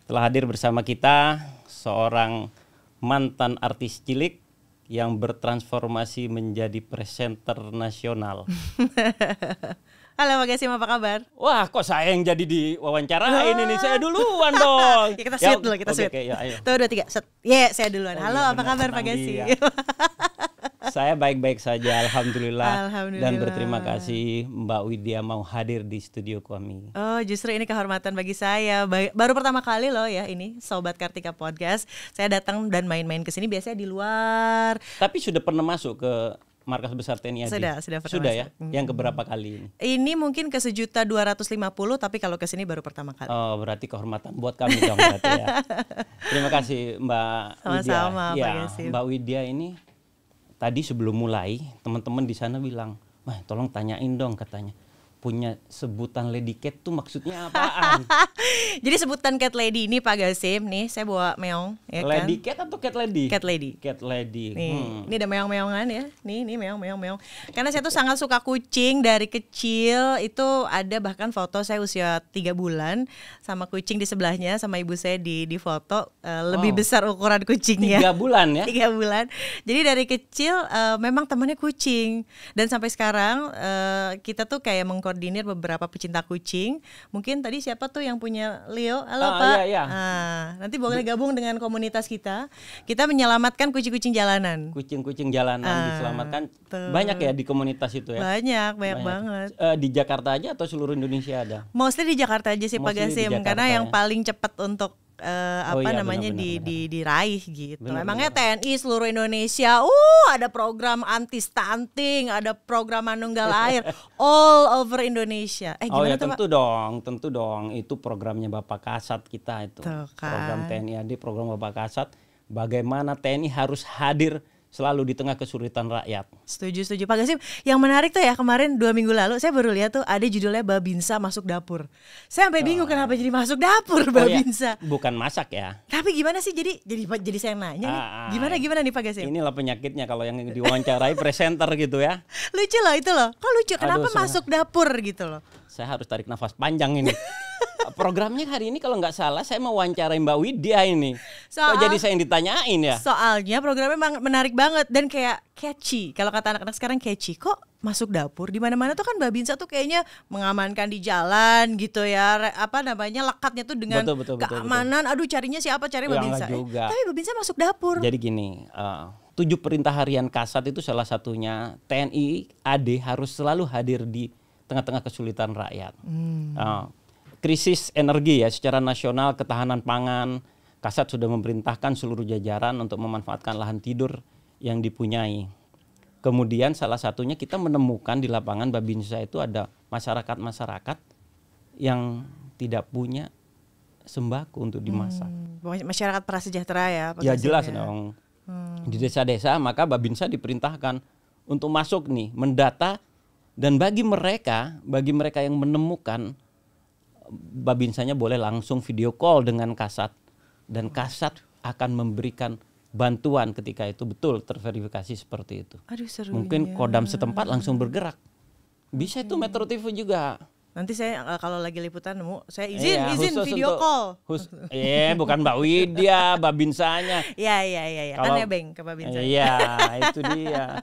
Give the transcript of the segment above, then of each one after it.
Telah hadir bersama kita seorang mantan artis cilik yang bertransformasi menjadi presenter nasional. Halo Pak Gasim, apa kabar? Wah, kok saya yang jadi diwawancarain ini? Saya duluan dong. Ya, kita sweet dulu, kita sweet. Ya, ayo. Tuh, 2, 3, set. Saya duluan. Halo, iya, apa kabar Pak Gasim? Saya baik-baik saja, alhamdulillah. Alhamdulillah. Dan berterima kasih Mbak Widya mau hadir di studio kami. Oh, justru ini kehormatan bagi saya. Baru pertama kali loh ya ini Sobat Kartika Podcast. Saya datang dan main-main ke sini, biasanya di luar. Tapi sudah pernah masuk ke Markas Besar TNI AD? Sudah Ya? Yang keberapa kali ini? Ini mungkin ke 1.250.000, tapi kalau ke sini baru pertama kali. Oh, berarti kehormatan buat kami dong berarti ya. Terima kasih Mbak Widya. Sama-sama, Pak Ya, Gasim. Mbak Widya ini tadi sebelum mulai teman-teman di sana bilang, "Wah, tolong tanyain dong," katanya. Punya sebutan Lady Cat tuh maksudnya apaan? Jadi sebutan Cat Lady ini Pak Gasim, nih saya bawa meong ya Lady kan? Cat atau Cat Lady? Cat Lady. Cat Lady. Nih, ini ada meong-meongan ya. Nih meong. Karena saya tuh sangat suka kucing dari kecil. Itu ada bahkan foto saya usia 3 bulan sama kucing di sebelahnya, sama ibu saya di foto lebih besar ukuran kucingnya. 3 bulan ya? 3 bulan. Jadi dari kecil memang temannya kucing. Dan sampai sekarang kita tuh kayak mengkoordinir beberapa pecinta kucing. Mungkin tadi siapa tuh yang punya Leo? Halo Pak. Iya. Nanti boleh gabung dengan komunitas kita. Kita menyelamatkan kucing-kucing jalanan. Kucing-kucing jalanan diselamatkan. Tuh. Banyak ya di komunitas itu ya? Banyak banget. Di Jakarta aja atau seluruh Indonesia ada? Mostly di Jakarta aja sih Pak Mostly di Gasim, Jakarta, karena yang ya. paling cepat untuk Benar. diraih gitu. Benar. Emangnya TNI seluruh Indonesia, ada program anti stunting, ada program manunggal air all over Indonesia. Gimana tuh, Pak? Tentu dong. Itu programnya Bapak Kasat kita itu. Tuh kan. Program TNI AD, program Bapak Kasat. Bagaimana TNI harus hadir selalu di tengah kesulitan rakyat. Setuju Pak Gasim. Yang menarik tuh ya, kemarin 2 minggu lalu saya baru lihat tuh ada judulnya Babinsa masuk dapur. Saya sampai bingung kenapa jadi masuk dapur Babinsa. Ya, bukan masak ya. Tapi gimana sih jadi saya nanya nih. Gimana nih Pak Gasim? Inilah penyakitnya kalau yang diwawancarai presenter gitu ya. Lucu loh itu loh. Kok lucu? Kenapa masuk dapur gitu loh? Saya harus tarik nafas panjang ini. Programnya hari ini kalau nggak salah saya mau wawancarai Mbak Widya ini. Kok jadi saya yang ditanyain ya? Soalnya programnya memang menarik banget dan kayak catchy. Kalau kata anak-anak sekarang catchy. Kok masuk dapur? Di mana-mana tuh kan Babinsa tuh kayaknya mengamankan di jalan gitu ya. Lekatnya tuh dengan keamanan. Betul. Aduh, carinya siapa? Cari Babinsa. Tapi Babinsa masuk dapur. Jadi gini, 7 perintah harian Kasat itu salah satunya TNI AD harus selalu hadir di tengah-tengah kesulitan rakyat. Krisis energi ya secara nasional, ketahanan pangan, Kasat sudah memerintahkan seluruh jajaran untuk memanfaatkan lahan tidur yang dipunyai. Kemudian salah satunya kita menemukan di lapangan Babinsa itu ada masyarakat-masyarakat yang tidak punya sembako untuk dimasak. Masyarakat prasejahtera ya Pak Ya Gasim, jelas ya. dong. Di desa-desa maka Babinsa diperintahkan untuk masuk nih, mendata, dan bagi mereka yang menemukan, Babinsanya boleh langsung video call dengan Kasat, dan Kasat akan memberikan bantuan ketika itu betul terverifikasi seperti itu. Aduh, serunya. Mungkin Kodam setempat langsung bergerak. Bisa itu Metro TV juga. Nanti saya kalau lagi liputan nemu, saya izin video call. Bukan Mbak Widya, Babinsanya. Iya. Kan nebeng ke Babinsa. Iya, itu dia.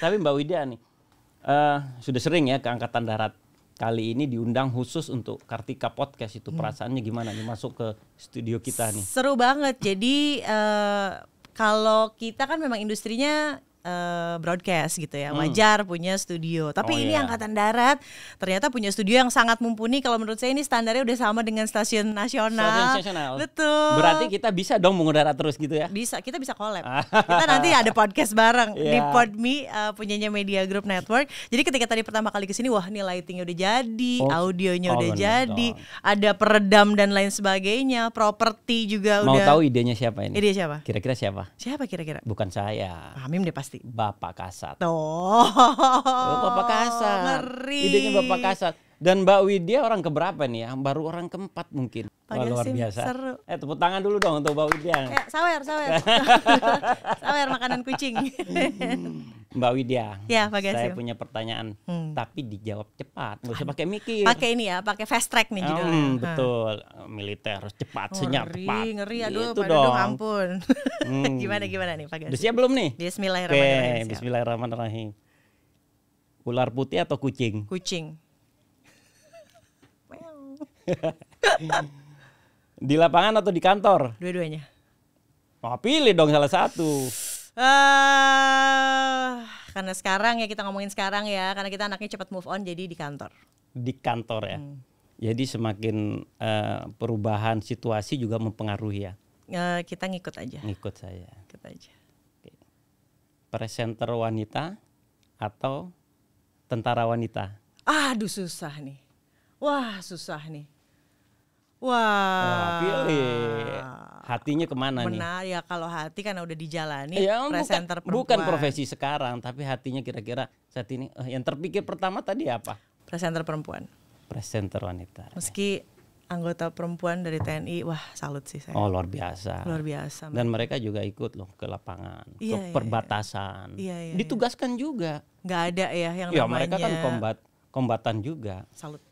Tapi Mbak Widya nih sudah sering ya ke Angkatan Darat. Kali ini diundang khusus untuk Kartika Podcast itu. Perasaannya gimana nih masuk ke studio kita nih? Seru banget. Jadi kalau kita kan memang industrinya broadcast gitu ya, wajar punya studio. Tapi ini Angkatan Darat ternyata punya studio yang sangat mumpuni. Kalau menurut saya ini standarnya udah sama dengan stasiun nasional. Betul. Berarti kita bisa dong mengudara terus gitu ya? Bisa, kita bisa collab. Kita nanti ada podcast bareng di Podme, punyanya Media Group Network. Jadi ketika tadi pertama kali kesini, wah ini lightingnya udah jadi, audionya udah jadi, ada peredam dan lain sebagainya, properti juga Mau udah. Mau tahu idenya siapa ini? Ide siapa? Kira-kira siapa? Siapa kira-kira? Bukan saya. Hamim deh pasti. Bapak Kasat. Bapak Kasat. Ngeri. Idenya Bapak Kasat. Dan Mbak Widya orang keberapa nih ya? Baru orang keempat mungkin. Wah, luar biasa. Seru. Tepuk tangan dulu dong untuk Mbak Widya. Sawer. Sawer makanan kucing. Mbak Widya, Ya, Pak Gasim. saya punya pertanyaan, tapi dijawab cepat, nggak usah pakai mikir. Pakai ini ya, pakai fast track nih judulnya. Betul, militer harus cepat, senyap, tepat. Ngeri, aduh, Gitu Pak dong. Dudung, ampun. Gimana nih Pak Gasim? Udah siap belum nih? Bismillahirrahmanirrahim. Oke, Bismillahirrahmanirrahim. Ular putih atau kucing? Kucing. Di lapangan atau di kantor? Dua-duanya. Oh, pilih dong salah satu. Karena sekarang ya, kita ngomongin sekarang ya, karena kita anaknya cepat move on, jadi di kantor. Di kantor ya. Jadi semakin perubahan situasi juga mempengaruhi ya. Kita ngikut aja. Ngikut saya. Ngikut aja. Oke. Presenter wanita atau tentara wanita? Aduh, susah nih. Wah, susah nih. Wah, pilih. Hatinya kemana nih? Benar ya, kalau hati kan udah dijalani. Ya, presenter bukan perempuan. profesi sekarang, tapi hatinya kira-kira saat ini yang terpikir pertama tadi apa? Presenter perempuan. Presenter wanita. Meski anggota perempuan dari TNI, wah salut sih saya. Oh, luar biasa. Luar biasa. Dan mereka juga ikut loh ke lapangan, Iya, ke perbatasan. Iya. Ditugaskan juga. Nggak ada ya yang Ya, namanya. mereka kan kombatan juga. Salut.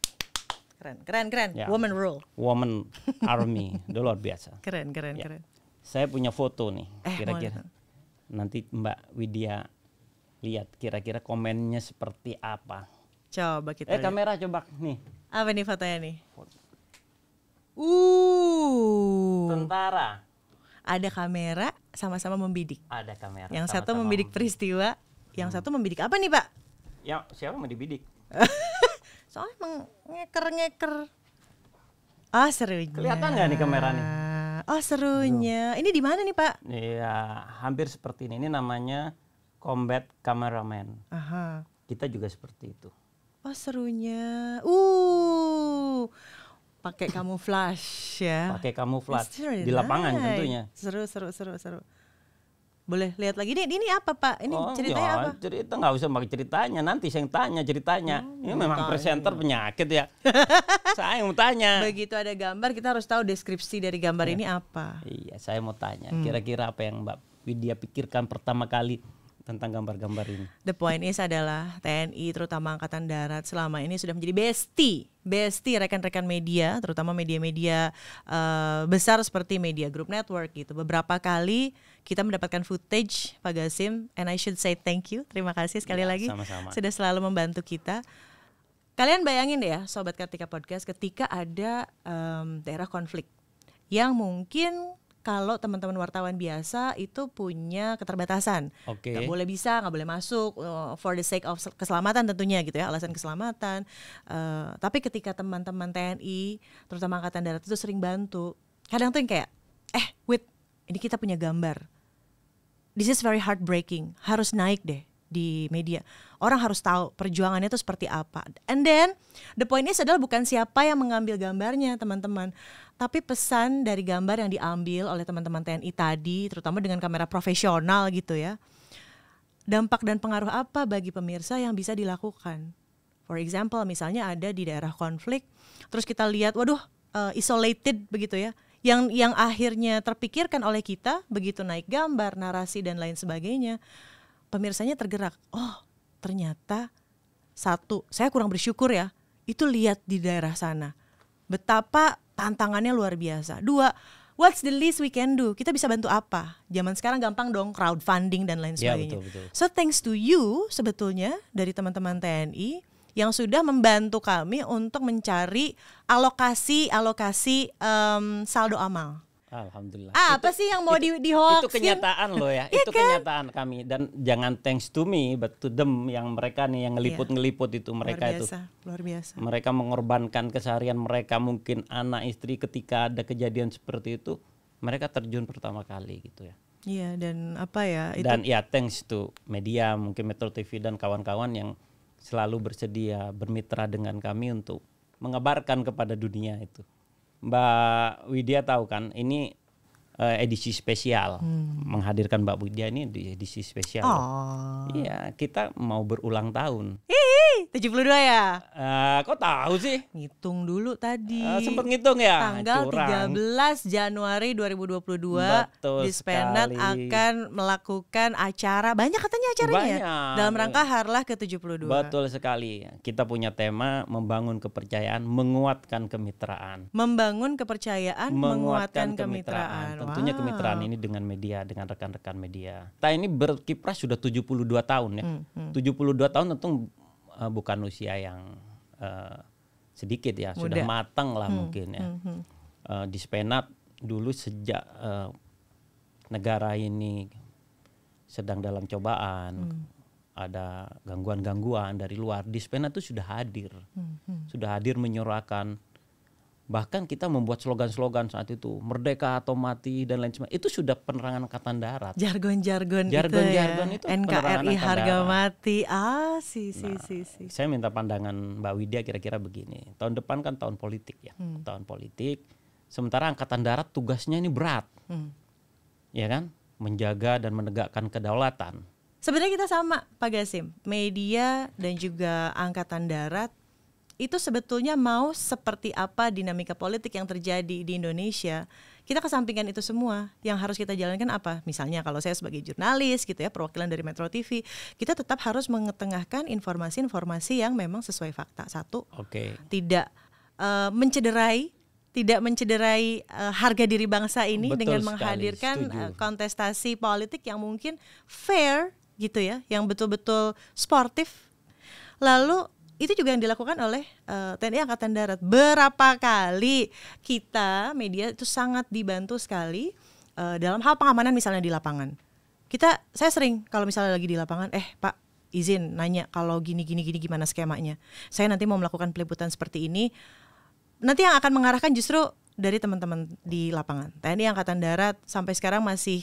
Keren. Ya. Woman rule. Woman Army, itu luar biasa. Keren. Ya. Saya punya foto nih, kira-kira. Boleh. Nanti Mbak Widya lihat kira-kira komennya seperti apa. Coba kita lihat. Kamera coba nih. Apa nih fotonya nih? Tentara. Ada kamera, sama-sama membidik. Ada kamera. Yang satu sama-sama membidik peristiwa, yang satu membidik apa nih, Pak? Ya, siapa mau dibidik? Soalnya emang ngeker. Ah, serunya. Kelihatan nggak nih kamera nih? Oh, serunya. Ini di mana nih, Pak? Iya, hampir seperti ini. Ini namanya combat cameraman. Aha. Kita juga seperti itu. Oh, serunya. Pakai kamuflage ya. Pakai kamuflage It's really di lapangan nice. tentunya. Seru. Boleh lihat lagi nih. Ini apa, Pak? Ini ceritanya ya, apa? Cerita nggak usah pakai ceritanya. Nanti saya yang tanya ceritanya. Ini memang presenter penyakit ya. Saya mau tanya. Begitu ada gambar, kita harus tahu deskripsi dari gambar ini apa. Iya, saya mau tanya. Kira-kira apa yang Mbak Widya pikirkan pertama kali tentang gambar-gambar ini? The point is adalah TNI, terutama Angkatan Darat, selama ini sudah menjadi bestie rekan-rekan media, terutama media-media besar seperti Media Group Network gitu. Beberapa kali kita mendapatkan footage, Pak Gasim, and I should say thank you. Terima kasih sekali lagi. Sama-sama. Sudah selalu membantu kita. Kalian bayangin deh ya, Sobat Kartika Podcast, ketika ada daerah konflik yang mungkin kalau teman-teman wartawan biasa itu punya keterbatasan, Oke. nggak boleh bisa, nggak boleh masuk for the sake of keselamatan tentunya gitu ya, alasan keselamatan. Tapi ketika teman-teman TNI, terutama Angkatan Darat itu sering bantu, kadang tuh yang kayak, wait, ini kita punya gambar, this is very heartbreaking, harus naik deh di media. Orang harus tahu perjuangannya itu seperti apa. And then the point is adalah bukan siapa yang mengambil gambarnya, teman-teman, tapi pesan dari gambar yang diambil oleh teman-teman TNI tadi, terutama dengan kamera profesional gitu ya. Dampak dan pengaruh apa bagi pemirsa yang bisa dilakukan? For example, misalnya ada di daerah konflik, terus kita lihat, waduh, isolated begitu ya. Yang akhirnya terpikirkan oleh kita begitu naik gambar, narasi dan lain sebagainya. Pemirsanya tergerak, oh ternyata satu, saya kurang bersyukur ya, itu lihat di daerah sana, betapa tantangannya luar biasa. Dua, what's the least we can do, kita bisa bantu apa? Zaman sekarang gampang dong, crowdfunding dan lain sebagainya. Ya, betul. So thanks to you sebetulnya dari teman-teman TNI yang sudah membantu kami untuk mencari alokasi saldo amal. Alhamdulillah. Apa sih yang mau di-hoax? Itu kenyataan loh ya. Itu kenyataan kami, dan jangan thanks to me but to them, yang mereka nih yang ngeliput itu mereka itu. Luar biasa. Mereka mengorbankan keseharian mereka, mungkin anak istri ketika ada kejadian seperti itu, mereka terjun pertama kali gitu ya. Iya, dan apa ya? Dan ya thanks to media, mungkin Metro TV dan kawan-kawan yang selalu bersedia bermitra dengan kami untuk mengabarkan kepada dunia itu. Mbak Widya tahu kan, ini edisi spesial, menghadirkan Mbak Widya ini di edisi spesial. Oh. Iya, kita mau berulang tahun. 72 ya? Kok tahu sih? Ngitung dulu tadi. Sempet ngitung ya? Tanggal Curang. 13 Januari 2022 Betul Dispenat sekali. akan melakukan acara. Banyak katanya acaranya. Banyak. Dalam rangka Harlah ke-72. Betul sekali. Kita punya tema membangun kepercayaan, menguatkan kemitraan. Membangun kepercayaan, menguatkan kemitraan. Tentunya kemitraan ini dengan media, dengan rekan-rekan media. Kita ini berkiprah sudah 72 tahun ya. 72 tahun tentu bukan usia yang sedikit ya, Muda. sudah matang lah mungkin ya. Dispenat dulu sejak negara ini sedang dalam cobaan, ada gangguan-gangguan dari luar, Dispenat itu sudah hadir, menyuarakan. Bahkan kita membuat slogan-slogan saat itu, merdeka atau mati dan lain sebagainya. Itu sudah penerangan Angkatan Darat. Jargon-jargon itu penerangan NKRI Angkatan harga Darat. mati. Si. Saya minta pandangan Mbak Widya kira-kira begini. Tahun depan kan tahun politik ya, tahun politik. Sementara Angkatan Darat tugasnya ini berat, ya kan, menjaga dan menegakkan kedaulatan. Sebenarnya kita sama, Pak Gasim. Media dan juga Angkatan Darat itu sebetulnya mau seperti apa dinamika politik yang terjadi di Indonesia. Kita kesampingkan itu semua. Yang harus kita jalankan apa? Misalnya kalau saya sebagai jurnalis gitu ya, perwakilan dari Metro TV, kita tetap harus mengetengahkan informasi-informasi yang memang sesuai fakta. Satu, tidak mencederai harga diri bangsa ini. Betul dengan sekali, menghadirkan setuju. kontestasi politik yang mungkin fair gitu ya, yang betul-betul sportif. Lalu itu juga yang dilakukan oleh TNI Angkatan Darat. Berapa kali kita media itu sangat dibantu sekali dalam hal pengamanan misalnya di lapangan. Saya sering kalau misalnya lagi di lapangan, Pak izin nanya kalau gini gimana skemanya. Saya nanti mau melakukan peliputan seperti ini. Nanti yang akan mengarahkan justru dari teman-teman di lapangan. TNI Angkatan Darat sampai sekarang masih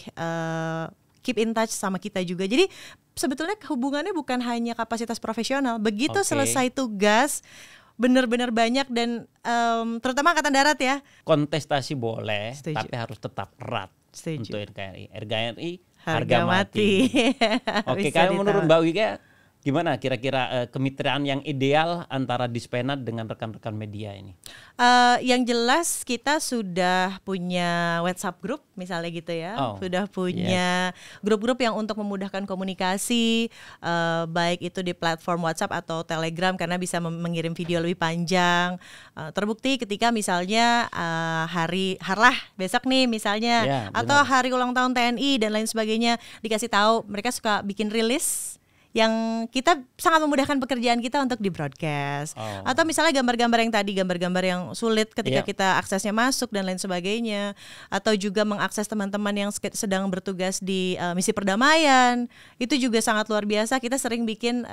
keep in touch sama kita juga. Jadi sebetulnya hubungannya bukan hanya kapasitas profesional. Begitu selesai tugas, benar-benar banyak dan terutama Angkatan Darat ya. Kontestasi boleh, Setuju. tapi harus tetap erat. Setuju. Untuk RKRI Harga mati. Oke, Bisa kalau menurut ditawar. Mbak Wika, gimana kira-kira kemitraan yang ideal antara Dispenat dengan rekan-rekan media ini? Yang jelas kita sudah punya WhatsApp group misalnya gitu ya, sudah punya grup-grup yang untuk memudahkan komunikasi, baik itu di platform WhatsApp atau Telegram karena bisa mengirim video lebih panjang. Terbukti ketika misalnya hari Harlah besok nih misalnya, atau hari ulang tahun TNI dan lain sebagainya, dikasih tahu, mereka suka bikin rilis yang kita sangat memudahkan pekerjaan kita untuk di broadcast. Atau misalnya gambar-gambar yang tadi, gambar-gambar yang sulit ketika kita aksesnya masuk dan lain sebagainya, atau juga mengakses teman-teman yang sedang bertugas di misi perdamaian, itu juga sangat luar biasa. Kita sering bikin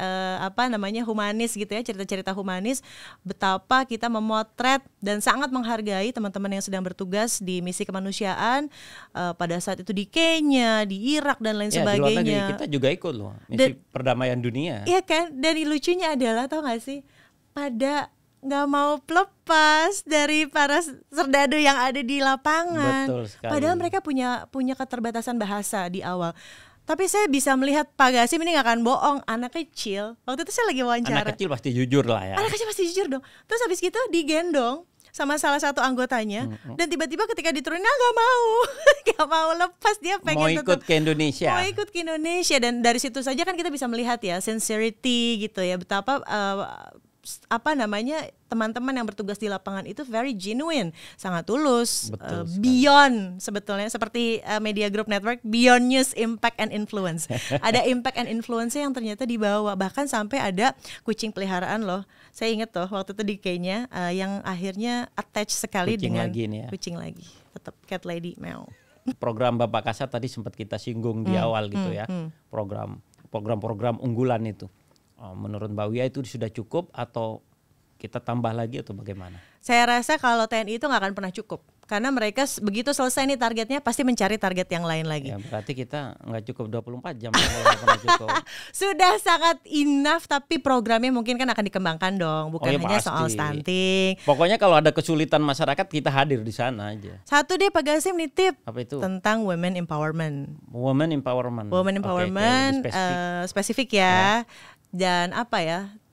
humanis gitu ya, cerita-cerita humanis, betapa kita memotret dan sangat menghargai teman-teman yang sedang bertugas di misi kemanusiaan pada saat itu di Kenya, di Irak dan lain sebagainya. Di luar negeri kita juga ikut loh misi perdamaian dunia. Iya kan, dan lucunya adalah tau gak sih, pada nggak mau lepas dari para serdadu yang ada di lapangan. Betul sekali. Padahal mereka punya keterbatasan bahasa di awal. Tapi saya bisa melihat Pak Gasim ini gak akan bohong, anak kecil. Waktu itu saya lagi wawancara. Anak kecil pasti jujur lah ya. Anak kecil pasti jujur dong. Terus habis gitu digendong sama salah satu anggotanya, dan tiba-tiba ketika diturunin nggak mau lepas, dia pengen mau ikut ke Indonesia. Mau ikut ke Indonesia, dan dari situ saja kan kita bisa melihat ya sincerity gitu ya, betapa teman-teman yang bertugas di lapangan itu very genuine, sangat tulus, beyond sebetulnya seperti Media Group Network, beyond news, impact and influence. Ada impact and influence yang ternyata dibawa, bahkan sampai ada kucing peliharaan loh. Saya ingat tuh waktu itu di Kenya yang akhirnya attach sekali kucing dengan lagi nih ya. kucing lagi, tetap cat lady meow. Program Bapak Kasat tadi sempat kita singgung di awal gitu ya, program-program unggulan itu. Menurut Mbak Wia itu sudah cukup atau kita tambah lagi atau bagaimana? Saya rasa kalau TNI itu nggak akan pernah cukup, karena mereka begitu selesai nih targetnya pasti mencari target yang lain lagi. Ya, berarti kita nggak cukup 24 jam kalau nggak pernah cukup. Sudah sangat enough, tapi programnya mungkin kan akan dikembangkan dong, bukan hanya pasti. soal stunting. Pokoknya kalau ada kesulitan masyarakat kita hadir di sana aja. Satu deh Pak Gasim nitip. Apa itu? Tentang women empowerment. Women empowerment. Women empowerment, spesifik ya. Dan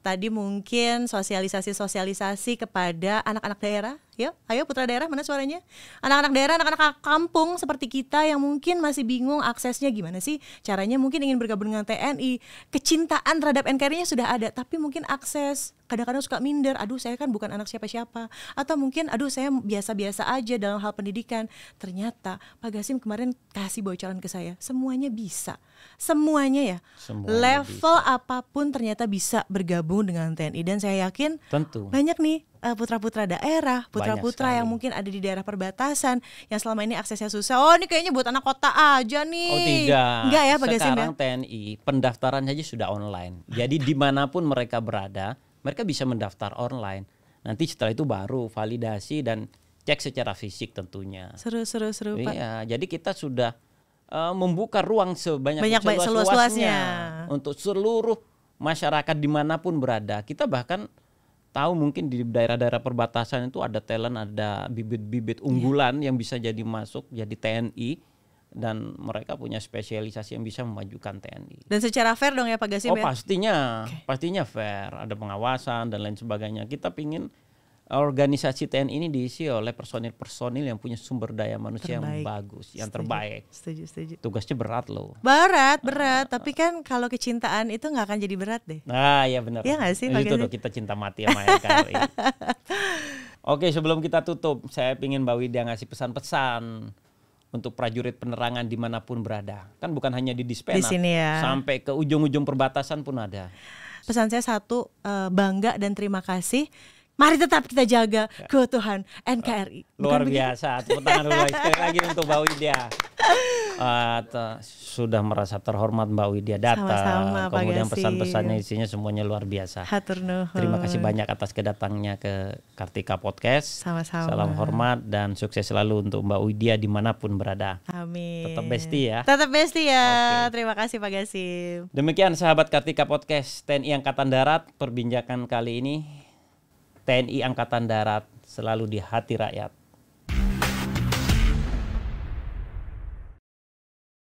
tadi mungkin sosialisasi kepada anak-anak daerah. Yuk, ayo putra daerah, mana suaranya? Anak-anak daerah, anak-anak kampung seperti kita yang mungkin masih bingung aksesnya gimana sih caranya, mungkin ingin bergabung dengan TNI. Kecintaan terhadap NKRI-nya sudah ada, tapi mungkin akses kadang-kadang suka minder. Aduh, saya kan bukan anak siapa-siapa. Atau mungkin aduh, saya biasa-biasa aja dalam hal pendidikan. Ternyata Pak Gasim kemarin kasih bocoran ke saya, semuanya bisa. Semuanya ya. Semuanya level bisa. Apapun ternyata bisa bergabung dengan TNI, dan saya yakin tentu banyak nih putra-putra daerah, putra-putra yang mungkin ada di daerah perbatasan yang selama ini aksesnya susah. Oh, ini kayaknya buat anak kota aja nih. Oh tidak. Enggak ya Pak Gasim ya? Sekarang TNI pendaftaran aja sudah online. Jadi dimanapun mereka berada, mereka bisa mendaftar online. Nanti setelah itu baru validasi dan cek secara fisik tentunya. Seru Pak. Iya, jadi kita sudah membuka ruang sebanyak seluas-luasnya untuk seluruh masyarakat dimanapun berada. Kita bahkan tahu mungkin di daerah-daerah perbatasan itu ada talent, ada bibit-bibit unggulan yang bisa jadi masuk jadi TNI, dan mereka punya spesialisasi yang bisa memajukan TNI. Dan secara fair dong ya Pak Gasim ya? Pastinya fair, ada pengawasan dan lain sebagainya. Kita pingin organisasi TNI ini diisi oleh personil-personil yang punya sumber daya manusia yang bagus, yang terbaik. Setuju. Tugasnya berat loh. Berat. Tapi kan kalau kecintaan itu nggak akan jadi berat deh. Nah, ya benar. Iya nggak sih? Itu loh, kita cinta mati sama NKRI. Oke, sebelum kita tutup, saya ingin Mbak Widya ngasih pesan-pesan untuk prajurit penerangan dimanapun berada. Kan bukan hanya di Dispenat, di sini ya. Sampai ke ujung-ujung perbatasan pun ada. Pesan saya satu, bangga dan terima kasih. Mari tetap kita jaga keutuhan NKRI. Luar biasa. Tepuk tangan dulu sekali lagi untuk Mbak Widya. Sudah merasa terhormat Mbak Widya datang. Sama-sama, kemudian pesan-pesannya isinya semuanya luar biasa. Hatur nuhun. Terima kasih banyak atas kedatangnya ke Kartika Podcast. Sama-sama. Salam hormat dan sukses selalu untuk Mbak Widya dimanapun berada. Amin. Tetap bestie ya. Okay. Terima kasih Pak Gasim. Demikian sahabat Kartika Podcast TNI Angkatan Darat, perbincangan kali ini. TNI Angkatan Darat selalu di hati rakyat.